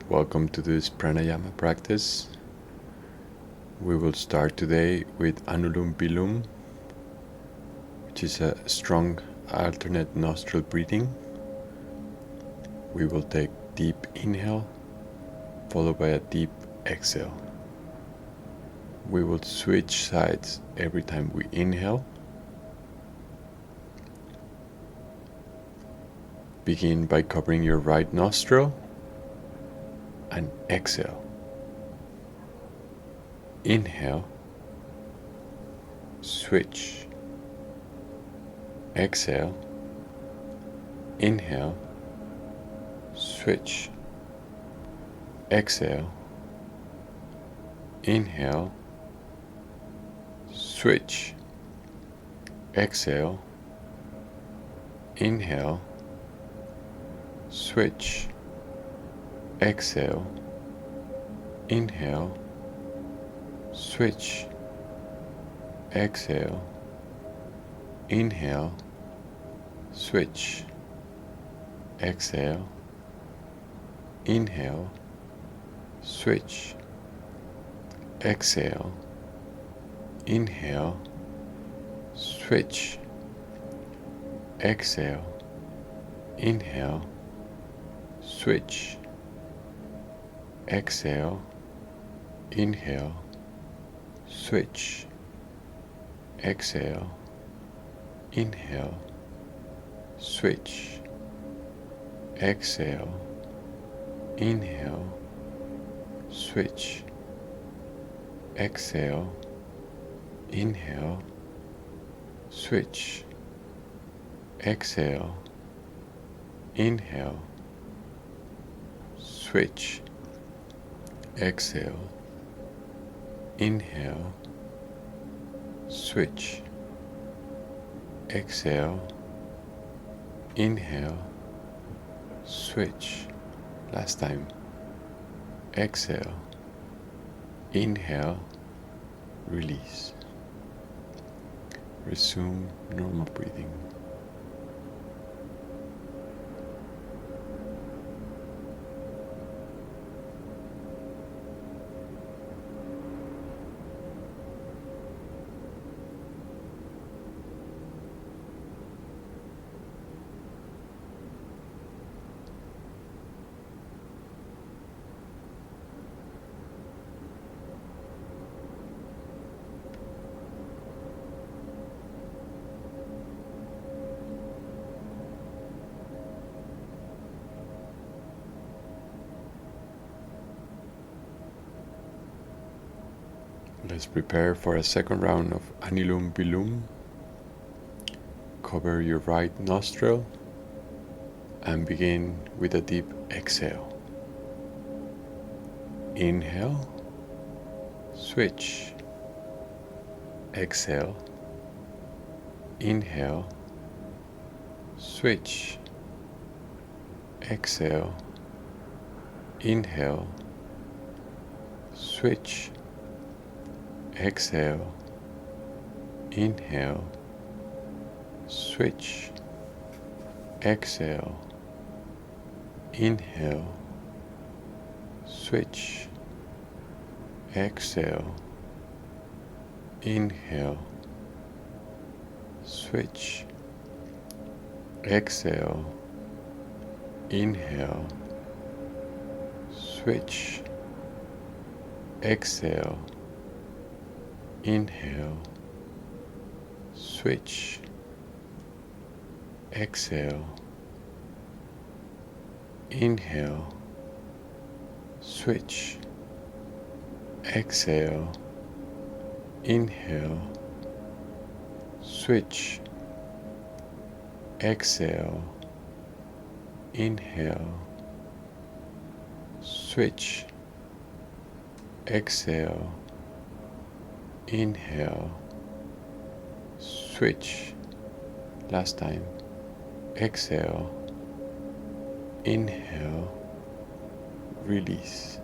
welcome to this pranayama practice. We will start today with Anulum Vilum, which is a strong alternate nostril breathing. We will take deep inhale, followed by a deep exhale. We will switch sides every time we inhale. Begin by covering your right nostril and exhale. Inhale, switch, exhale, inhale, switch, exhale, inhale, switch, exhale, inhale, switch, exhale, inhale, switch, exhale, inhale, switch, exhale, inhale, switch, exhale, inhale, switch, exhale, inhale, switch, exhale, inhale, switch, exhale, inhale, switch, exhale, inhale, switch, exhale, inhale, switch, exhale, inhale, switch, exhale, inhale, switch, exhale, inhale, switch. Last time. Exhale, inhale, release. Resume normal breathing. Let's prepare for a second round of Anulum Vilum. Cover your right nostril and begin with a deep exhale. Inhale, switch, exhale, inhale, switch, exhale, inhale, switch, exhale, inhale, switch, exhale, inhale, switch, exhale, inhale, switch, exhale, inhale, switch, exhale, inhale, switch, exhale, inhale, switch, exhale, inhale, switch, exhale, inhale, switch, exhale, inhale, switch. Last time. Exhale, inhale, release.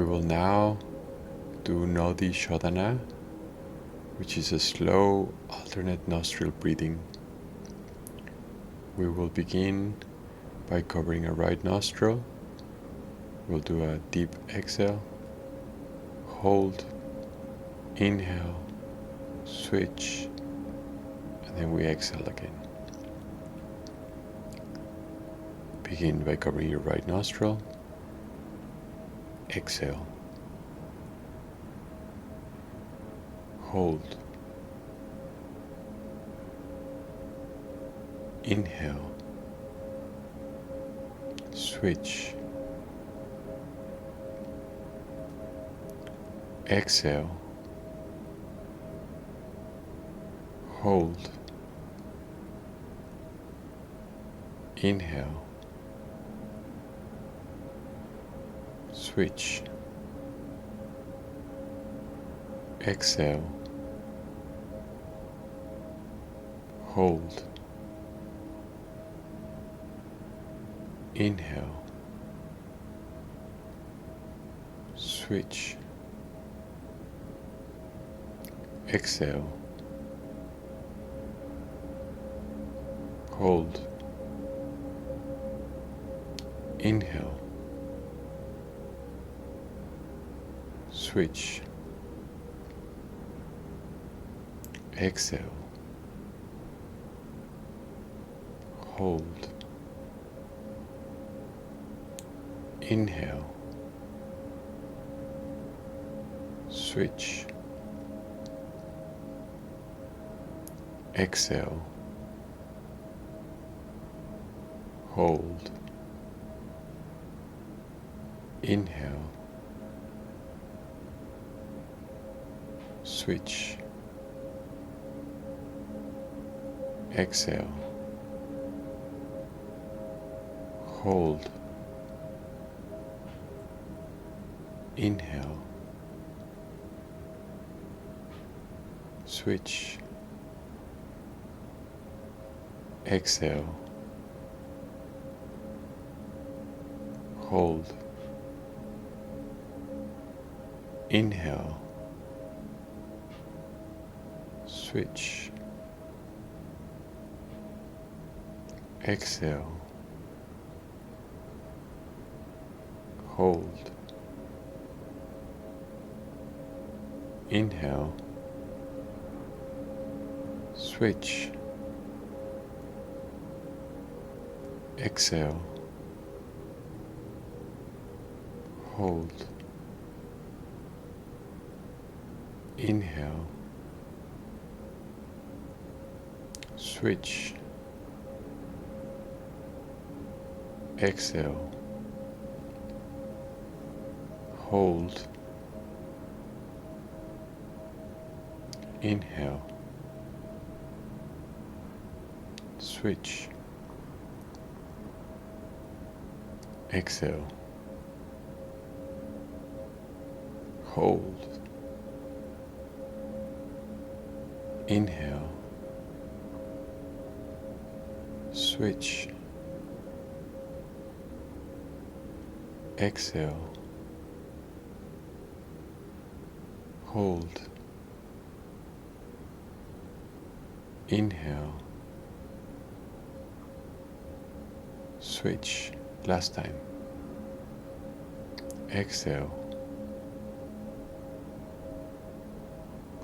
We will now do Nadi Shodhana, which is a slow alternate nostril breathing. We will begin by covering a right nostril. We'll do a deep exhale, hold, inhale, switch, and then we exhale again. Begin by covering your right nostril. Exhale. Hold. Inhale. Switch. Exhale. Hold. Inhale. Switch. Exhale. Hold. Inhale. Switch. Exhale. Hold. Inhale. Switch. Exhale. Hold. Inhale. Switch. Exhale. Hold. Inhale. Switch. Exhale. Hold. Inhale. Switch. Exhale. Hold. Inhale. Switch. Exhale. Hold. Inhale. Switch. Exhale. Hold. Inhale. Switch. Exhale. Hold. Inhale. Switch. Exhale. Hold. Inhale. Switch. Exhale. Hold. Inhale. Switch. Last time. Exhale.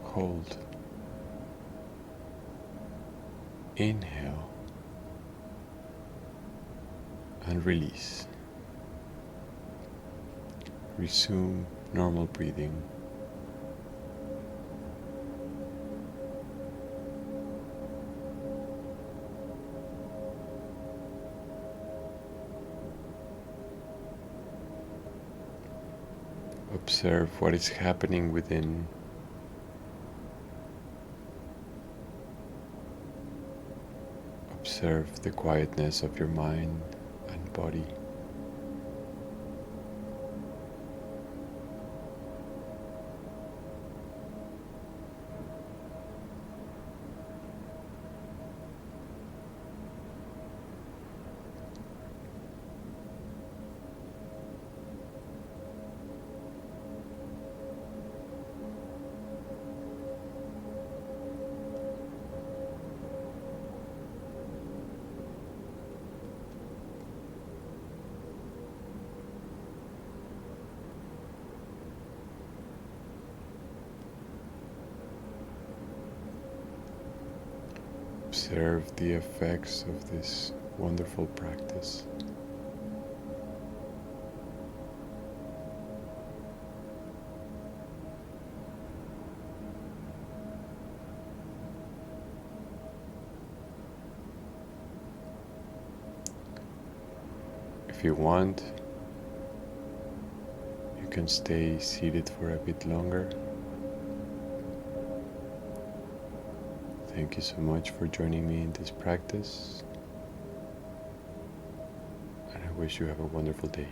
Hold. Inhale. And release. Resume normal breathing. Observe what is happening within. Observe the quietness of your mind and body. observe the effects of this wonderful practice. If you want, you can stay seated for a bit longer. Thank you so much for joining me in this practice, and I wish you have a wonderful day.